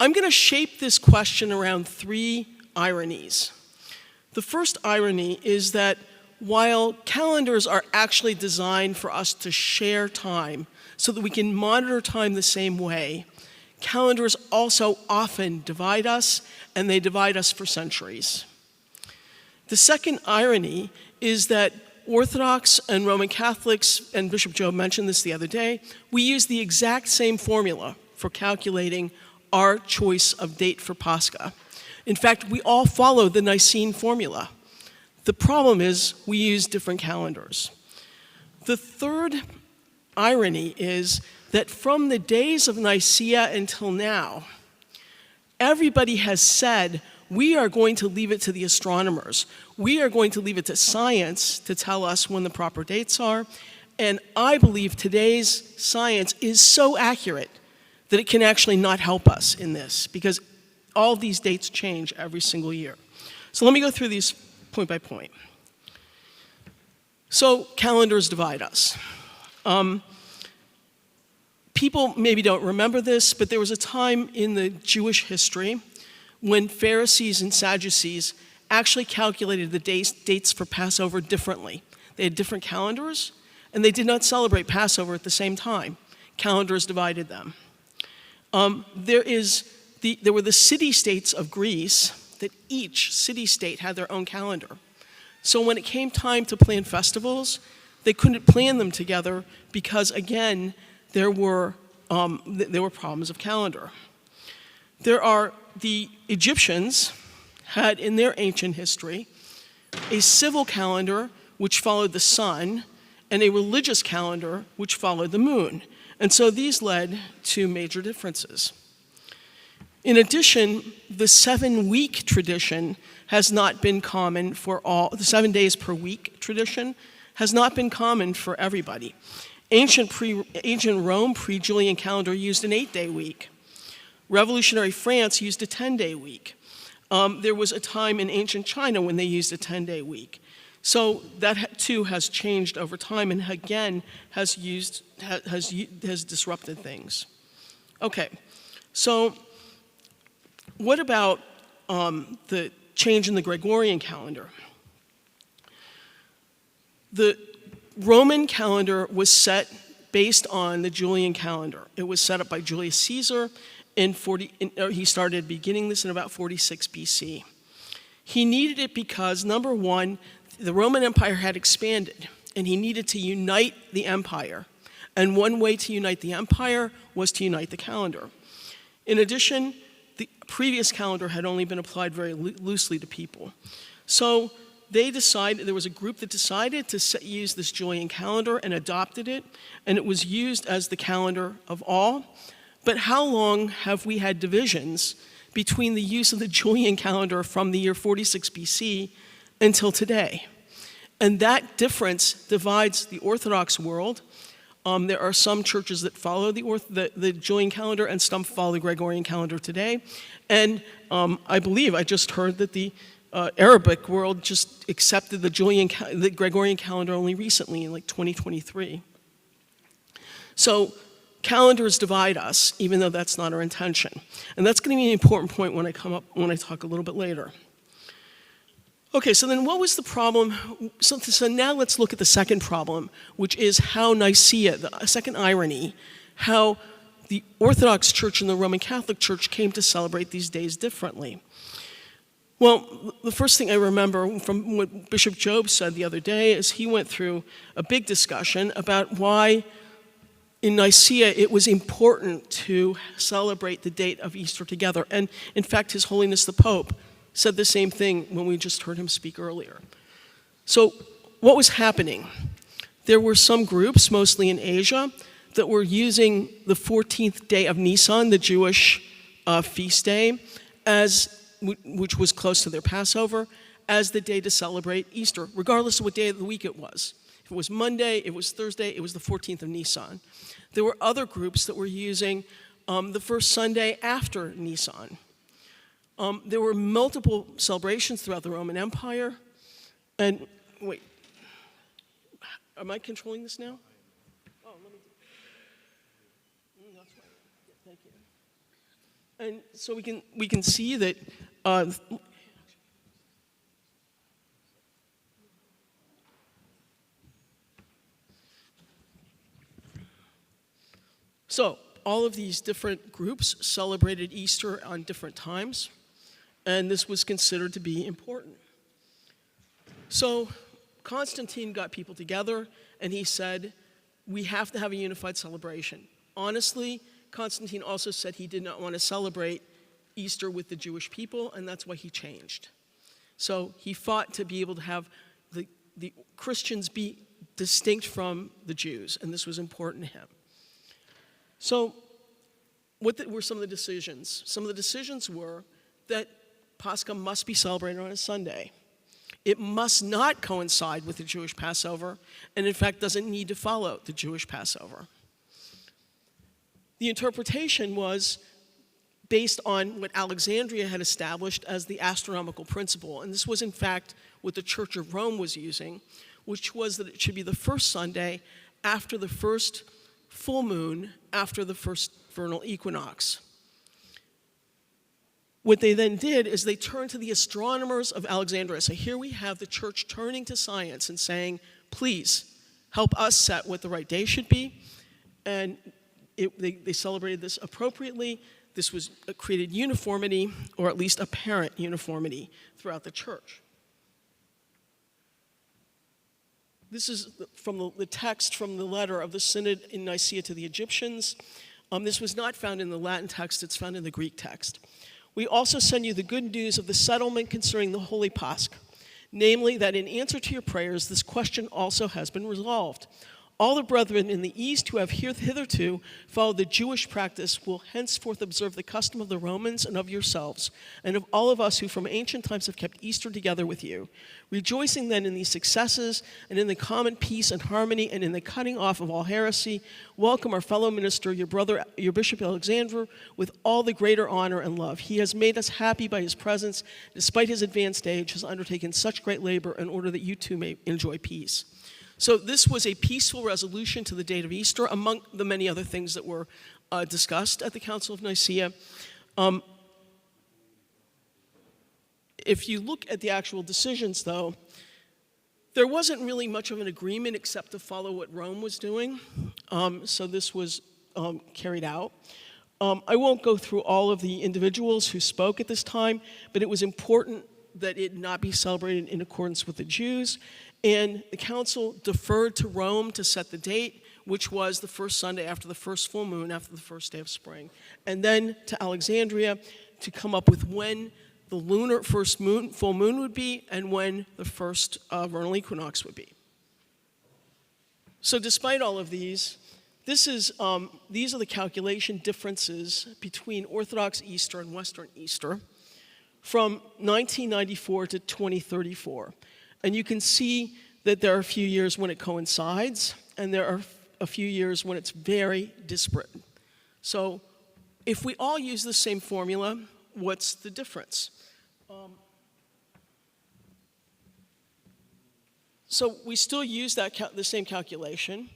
I'm going to shape this question around 3 ironies. The first irony is that while calendars are actually designed for us to share time so that we can monitor time the same way, calendars also often divide us, and they divide us for centuries. The second irony is that Orthodox and Roman Catholics, and Bishop Job mentioned this the other day, we use the exact same formula for calculating our choice of date for Pascha. In fact, we all follow the Nicene formula. The problem is we use different calendars. The third irony is that from the days of Nicaea until now, everybody has said, we are going to leave it to the astronomers. We are going to leave it to science to tell us when the proper dates are. And I believe today's science is so accurate that it can actually not help us in this, because all of these dates change every single year. So let me go through these point by point. So calendars divide us. People maybe don't remember this, but there was a time in the Jewish history when Pharisees and Sadducees actually calculated the dates for Passover differently. They had different calendars, and they did not celebrate Passover at the same time. Calendars divided them. There were the city-states of Greece that each city-state had their own calendar. So when it came time to plan festivals, they couldn't plan them together because, again, there were problems of calendar. The Egyptians had in their ancient history a civil calendar which followed the sun and a religious calendar which followed the moon. And so these led to major differences. In addition, the 7-week tradition has not been common for all, the 7 days per week tradition has not been common for everybody. Ancient Rome, pre-Julian calendar, used an 8-day week. Revolutionary France used a 10-day week. There was a time in ancient China when they used a 10-day week. So that too has changed over time and again has disrupted things. Okay, so what about the change in the Gregorian calendar? The Roman calendar was set based on the Julian calendar. It was set up by Julius Caesar he started beginning this in about 46 BC. He needed it because, number one, the Roman Empire had expanded, and he needed to unite the empire. And one way to unite the empire was to unite the calendar. In addition, the previous calendar had only been applied very loosely to people. So there was a group that decided to use this Julian calendar and adopted it, and it was used as the calendar of all. But how long have we had divisions between the use of the Julian calendar from the year 46 BC until today? And that difference divides the Orthodox world. There are some churches that follow the Julian calendar and some follow the Gregorian calendar today. And I believe I just heard that the Arabic world just accepted the Gregorian calendar only recently in like 2023. So calendars divide us, even though that's not our intention. And that's going to be an important point when I talk a little bit later. Okay, so then what was the problem? So now let's look at the second problem, which is how Nicaea, the second irony, how the Orthodox Church and the Roman Catholic Church came to celebrate these days differently. Well, the first thing I remember from what Bishop Job said the other day is he went through a big discussion about why in Nicaea it was important to celebrate the date of Easter together. And in fact, His Holiness the Pope said the same thing when we just heard him speak earlier. So what was happening? There were some groups, mostly in Asia, that were using the 14th day of Nisan, the Jewish feast day, which was close to their Passover, as the day to celebrate Easter, regardless of what day of the week it was. If it was Monday, it was Thursday, it was the 14th of Nisan. There were other groups that were using the first Sunday after Nisan. There were multiple celebrations throughout the Roman Empire. And wait, am I controlling this now? Oh, let me. That's right. Yeah, thank you. And so we can see that so all of these different groups celebrated Easter on different times, and this was considered to be important. So Constantine got people together, and he said, we have to have a unified celebration. Honestly, Constantine also said he did not want to celebrate Easter with the Jewish people, and that's why he changed. So he fought to be able to have the Christians be distinct from the Jews, and this was important to him. So what were some of the decisions? Some of the decisions were that Pascha must be celebrated on a Sunday. It must not coincide with the Jewish Passover, and in fact doesn't need to follow the Jewish Passover. The interpretation was based on what Alexandria had established as the astronomical principle, and this was in fact what the Church of Rome was using, which was that it should be the first Sunday after the first full moon after the first vernal equinox. What they then did is they turned to the astronomers of Alexandria. So here we have the church turning to science and saying, please help us set what the right day should be. And they celebrated this appropriately. This created uniformity, or at least apparent uniformity, throughout the church. This is from the text from the letter of the Synod in Nicaea to the Egyptians. This was not found in the Latin text, it's found in the Greek text. We also send you the good news of the settlement concerning the Holy Pascha, namely that in answer to your prayers, this question also has been resolved. All the brethren in the East who have hitherto followed the Jewish practice will henceforth observe the custom of the Romans and of yourselves, and of all of us who from ancient times have kept Easter together with you. Rejoicing then in these successes, and in the common peace and harmony, and in the cutting off of all heresy, welcome our fellow minister, your brother, your Bishop Alexander, with all the greater honor and love. He has made us happy by his presence, despite his advanced age, has undertaken such great labor in order that you too may enjoy peace. So this was a peaceful resolution to the date of Easter, among the many other things that were discussed at the Council of Nicaea. If you look at the actual decisions, though, there wasn't really much of an agreement except to follow what Rome was doing. So this was carried out. I won't go through all of the individuals who spoke at this time, but it was important that it not be celebrated in accordance with the Jews. And the council deferred to Rome to set the date, which was the first Sunday after the first full moon, after the first day of spring. And then to Alexandria to come up with when the lunar full moon would be and when the first vernal equinox would be. So despite all of these, these are the calculation differences between Orthodox Easter and Western Easter from 1994 to 2034. And you can see that there are a few years when it coincides, and there are a few years when it's very disparate. So if we all use the same formula, what's the difference? So we still use the same calculation,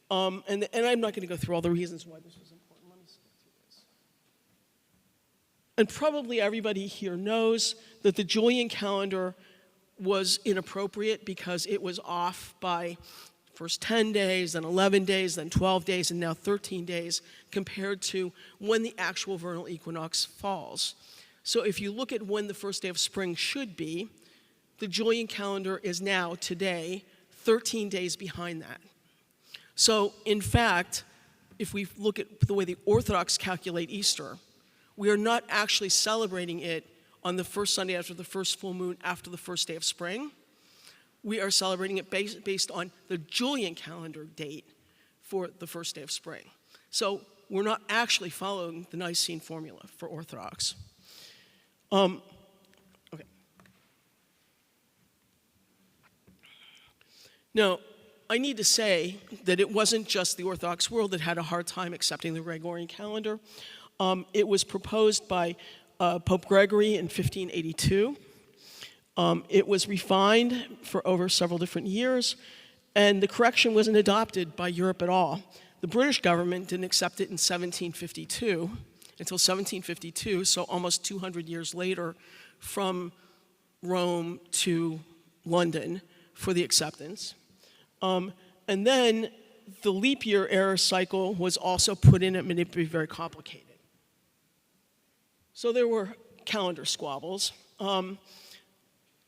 and I'm not going to go through all the reasons why this was important. Let me skip through this. And probably everybody here knows that the Julian calendar was inappropriate because it was off by first 10 days, then 11 days, then 12 days, and now 13 days compared to when the actual vernal equinox falls. So if you look at when the first day of spring should be, the Julian calendar is now, today, 13 days behind that. So in fact, if we look at the way the Orthodox calculate Easter, we are not actually celebrating it on the first Sunday after the first full moon after the first day of spring. We are celebrating it based on the Julian calendar date for the first day of spring. So we're not actually following the Nicene formula for Orthodox. Okay. Now, I need to say that it wasn't just the Orthodox world that had a hard time accepting the Gregorian calendar. It was proposed by Pope Gregory in 1582. It was refined for over several different years, and the correction wasn't adopted by Europe at all. The British government didn't accept it in 1752, until 1752, so almost 200 years later, from Rome to London for the acceptance. And then the leap year error cycle was also put in. It made it be very complicated. So there were calendar squabbles.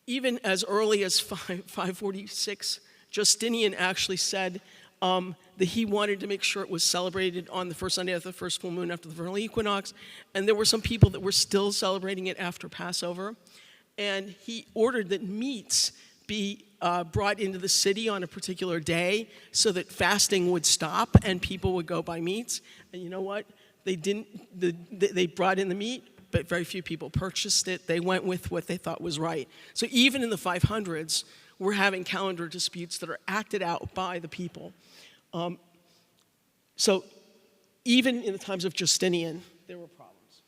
Even as early as 546, Justinian actually said that he wanted to make sure it was celebrated on the first Sunday after the first full moon after the vernal equinox. And there were some people that were still celebrating it after Passover. And he ordered that meats be brought into the city on a particular day so that fasting would stop and people would go buy meats. And you know what? They didn't. They brought in the meat, but very few people purchased it. They went with what they thought was right. So even in the 500s, we're having calendar disputes that are acted out by the people. So even in the times of Justinian, there were problems.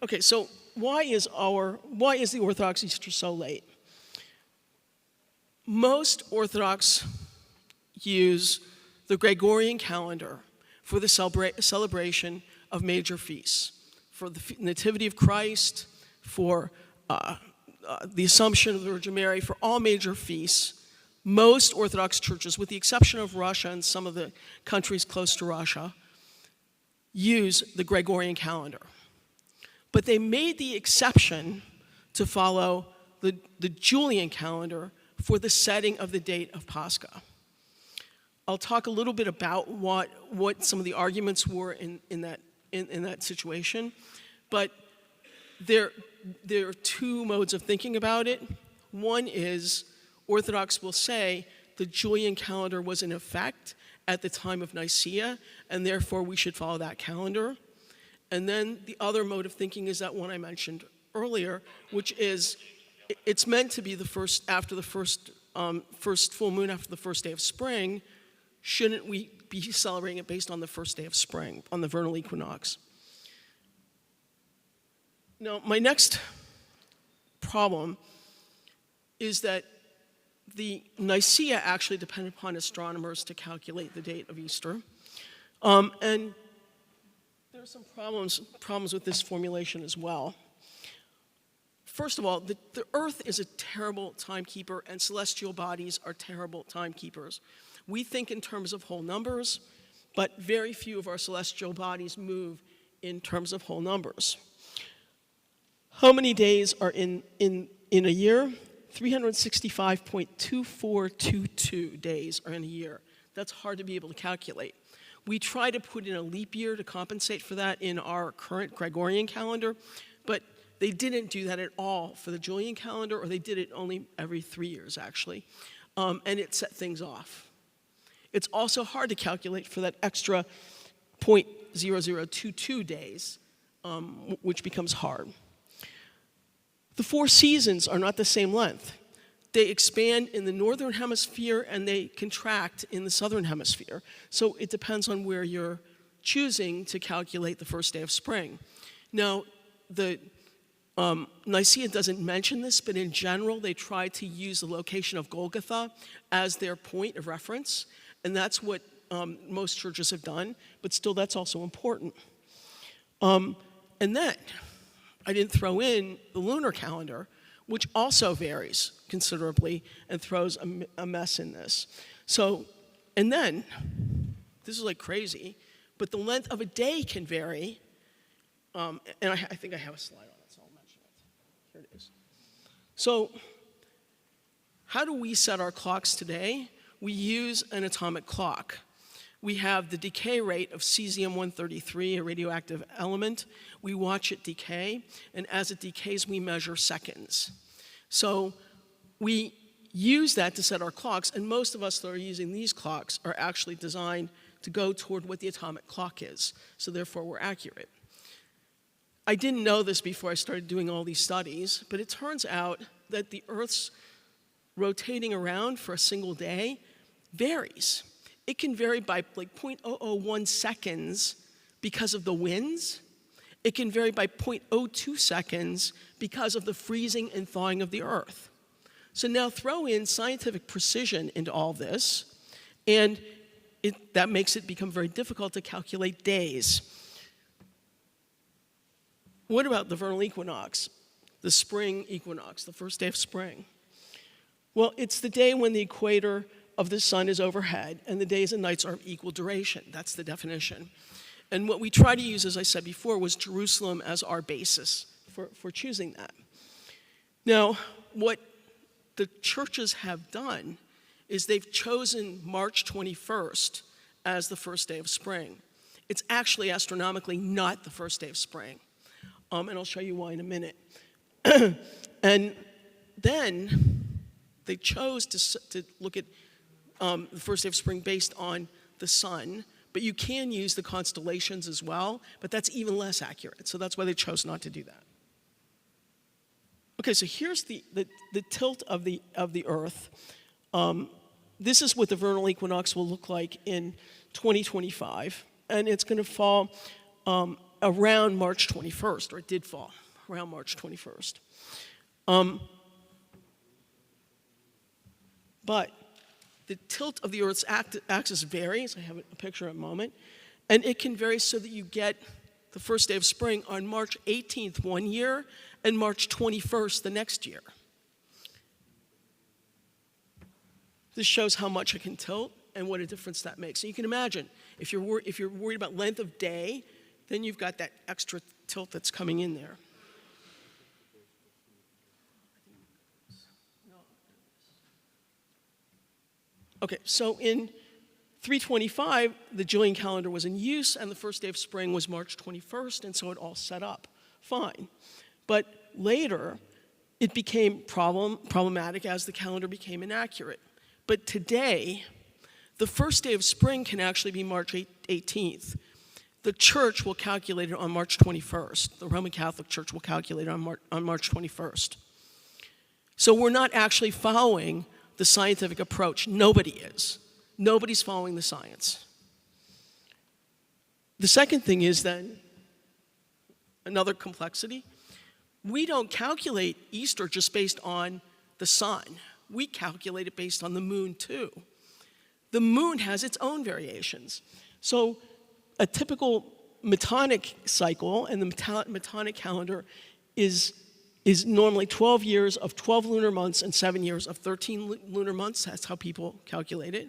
Okay, so why is the Orthodox Easter so late? Most Orthodox use the Gregorian calendar for the celebration of major feasts, for the Nativity of Christ, for the Assumption of the Virgin Mary, for all major feasts. Most Orthodox churches, with the exception of Russia and some of the countries close to Russia, use the Gregorian calendar. But they made the exception to follow the Julian calendar for the setting of the date of Pascha. I'll talk a little bit about what some of the arguments were in that situation, but there are two modes of thinking about it. One is Orthodox will say the Julian calendar was in effect at the time of Nicaea, and therefore we should follow that calendar. And then the other mode of thinking is that one I mentioned earlier, which is it's meant to be the first full moon after the first day of spring. Shouldn't we be celebrating it based on the first day of spring, on the vernal equinox? Now, my next problem is that the Nicaea actually depended upon astronomers to calculate the date of Easter. And there are some problems with this formulation as well. First of all, the Earth is a terrible timekeeper, and celestial bodies are terrible timekeepers. We think in terms of whole numbers, but very few of our celestial bodies move in terms of whole numbers. How many days are in a year? 365.2422 days are in a year. That's hard to be able to calculate. We try to put in a leap year to compensate for that in our current Gregorian calendar, but they didn't do that at all for the Julian calendar, or they did it only every 3 years, actually, and it set things off. It's also hard to calculate for that extra 0.0022 days, which becomes hard. The 4 seasons are not the same length. They expand in the northern hemisphere and they contract in the southern hemisphere. So it depends on where you're choosing to calculate the first day of spring. Now, the Nicaea doesn't mention this, but in general, they try to use the location of Golgotha as their point of reference, and that's what most churches have done, but still that's also important. And then, I didn't throw in the lunar calendar, which also varies considerably and throws a mess in this. So, and then, this is like crazy, but the length of a day can vary, and I think I have a slide on it, so I'll mention it. Here it is. So, how do we set our clocks today? We use an atomic clock. We have the decay rate of cesium-133, a radioactive element. We watch it decay, and as it decays, we measure seconds. So we use that to set our clocks, and most of us that are using these clocks are actually designed to go toward what the atomic clock is, so therefore we're accurate. I didn't know this before I started doing all these studies, but it turns out that the Earth's rotating around for a single day varies. It can vary by like 0.001 seconds because of the winds. It can vary by 0.02 seconds because of the freezing and thawing of the Earth. So now throw in scientific precision into all this, and that makes it become very difficult to calculate days. What about the vernal equinox, the spring equinox, the first day of spring? Well, it's the day when the equator of the sun is overhead and the days and nights are of equal duration. That's the definition. And what we try to use, as I said before, was Jerusalem as our basis for choosing that. Now, what the churches have done is they've chosen March 21st as the first day of spring. It's actually astronomically not the first day of spring. And I'll show you why in a minute. And then they chose to look at the first day of spring based on the sun, but you can use the constellations as well, but that's even less accurate. So that's why they chose not to do that. Okay, so here's the tilt of the Earth. This is what the vernal equinox will look like in 2025, and it's going to fall around March 21st, or it did fall around March 21st. But the tilt of the Earth's axis varies. I have a picture in a moment. And it can vary so that you get the first day of spring on March 18th one year and March 21st the next year. This shows how much it can tilt and what a difference that makes. So you can imagine, if you're worried about length of day, then you've got that extra tilt that's coming in there. Okay, so in 325, the Julian calendar was in use, and the first day of spring was March 21st, and so it all set up fine. But later, it became problematic as the calendar became inaccurate. But today, the first day of spring can actually be March 18th. The church will calculate it on March 21st. The Roman Catholic Church will calculate it on March 21st. So we're not actually following the scientific approach. Nobody is. Nobody's following the science. The second thing is then, another complexity, we don't calculate Easter just based on the sun. We calculate it based on the moon too. The moon has its own variations. So a typical Metonic cycle, and the Metonic calendar is normally 12 years of 12 lunar months and 7 years of 13 lunar months. That's how people calculate it.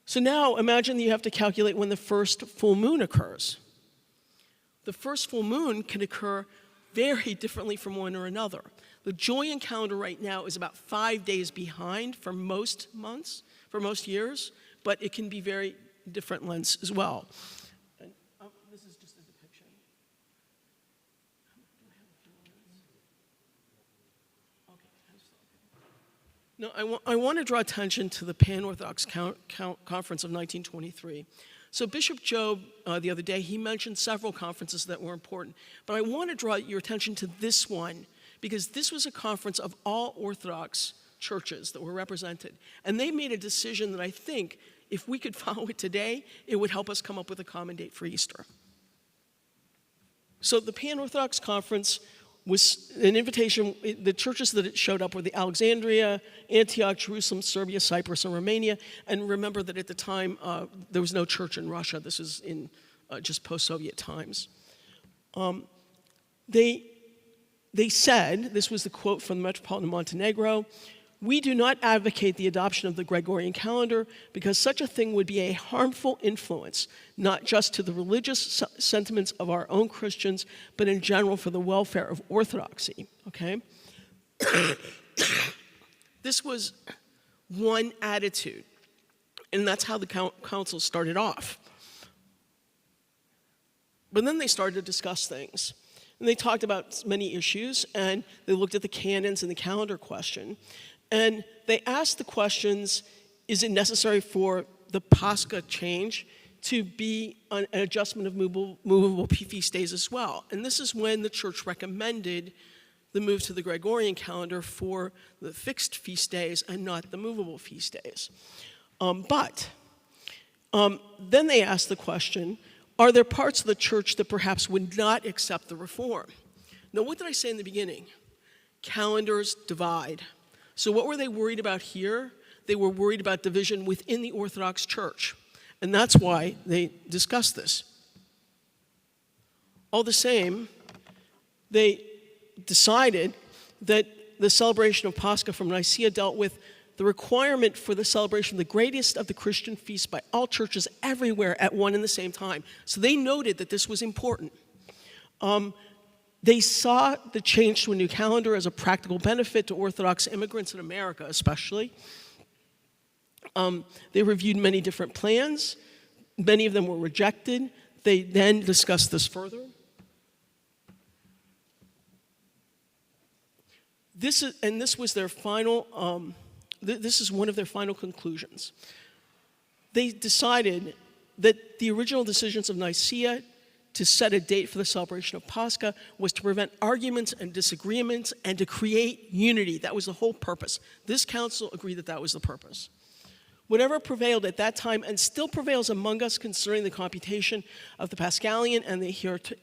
So now imagine that you have to calculate when the first full moon occurs. The first full moon can occur very differently from one or another. The Julian calendar right now is about 5 days behind for most months, for most years, but it can be very different lengths as well. And, this is just a depiction. No, I want to draw attention to the Pan-Orthodox Conference of 1923. So Bishop Job, the other day, he mentioned several conferences that were important, but I want to draw your attention to this one, because this was a conference of all Orthodox churches that were represented. And they made a decision that I think, if we could follow it today, it would help us come up with a common date for Easter. So the Pan-Orthodox Conference was an invitation. The churches that it showed up were the Alexandria, Antioch, Jerusalem, Serbia, Cyprus, and Romania. And remember that at the time, there was no church in Russia. This is in just post-Soviet times. They said, this was the quote from the Metropolitan of Montenegro, "We do not advocate the adoption of the Gregorian calendar because such a thing would be a harmful influence, not just to the religious sentiments of our own Christians, but in general for the welfare of orthodoxy." Okay? This was one attitude, and that's how the council started off. But then they started to discuss things. And they talked about many issues, and they looked at the canons and the calendar question. And they asked the questions, is it necessary for the Pascha change to be an adjustment of movable feast days as well? And this is when the church recommended the move to the Gregorian calendar for the fixed feast days and not the movable feast days. But then they asked the question, are there parts of the church that perhaps would not accept the reform? Now, what did I say in the beginning? Calendars divide. So what were they worried about here? They were worried about division within the Orthodox Church. And that's why they discussed this. All the same, they decided that the celebration of Pascha from Nicaea dealt with the requirement for the celebration of the greatest of the Christian feasts by all churches everywhere at one and the same time. So they noted that this was important. They saw the change to a new calendar as a practical benefit to Orthodox immigrants in America, especially. They reviewed many different plans. Many of them were rejected. They then discussed this further. This was their final. This is one of their final conclusions. They decided that the original decisions of Nicaea to set a date for the celebration of Pascha was to prevent arguments and disagreements and to create unity. That was the whole purpose. This council agreed that that was the purpose. Whatever prevailed at that time and still prevails among us concerning the computation of the Paschalian and the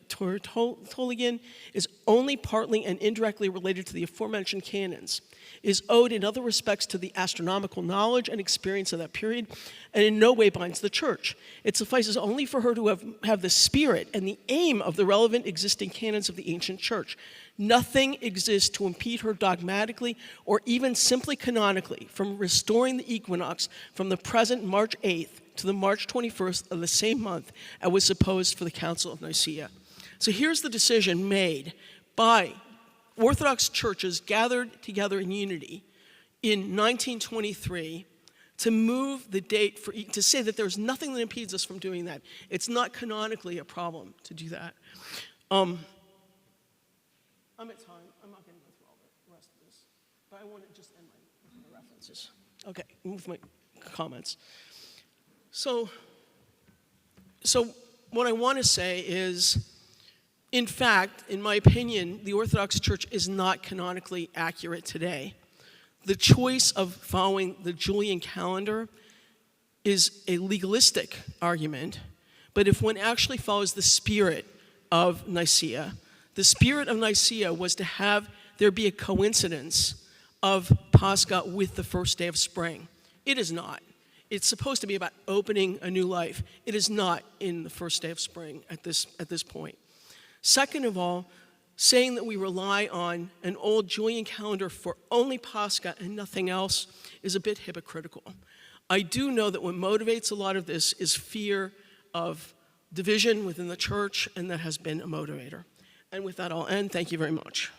Tertullian is only partly and indirectly related to the aforementioned canons, is owed in other respects to the astronomical knowledge and experience of that period, and in no way binds the church. It suffices only for her to have the spirit and the aim of the relevant existing canons of the ancient church. Nothing exists to impede her dogmatically or even simply canonically from restoring the equinox from the present March 8th to the March 21st of the same month as was supposed for the Council of Nicaea. So here's the decision made by Orthodox churches gathered together in unity in 1923 to move the date to say that there's nothing that impedes us from doing that. It's not canonically a problem to do that. I'm at time. I'm not going to go through all the rest of this, but I want to just end my references. Okay, move my comments. So what I want to say is, in fact, in my opinion, the Orthodox Church is not canonically accurate today. The choice of following the Julian calendar is a legalistic argument, but if one actually follows the spirit of Nicaea, the spirit of Nicaea was to have there be a coincidence of Pascha with the first day of spring. It is not. It's supposed to be about opening a new life. It is not in the first day of spring at this point. Second of all, saying that we rely on an old Julian calendar for only Pascha and nothing else is a bit hypocritical. I do know that what motivates a lot of this is fear of division within the church, and that has been a motivator. And with that, I'll end. Thank you very much.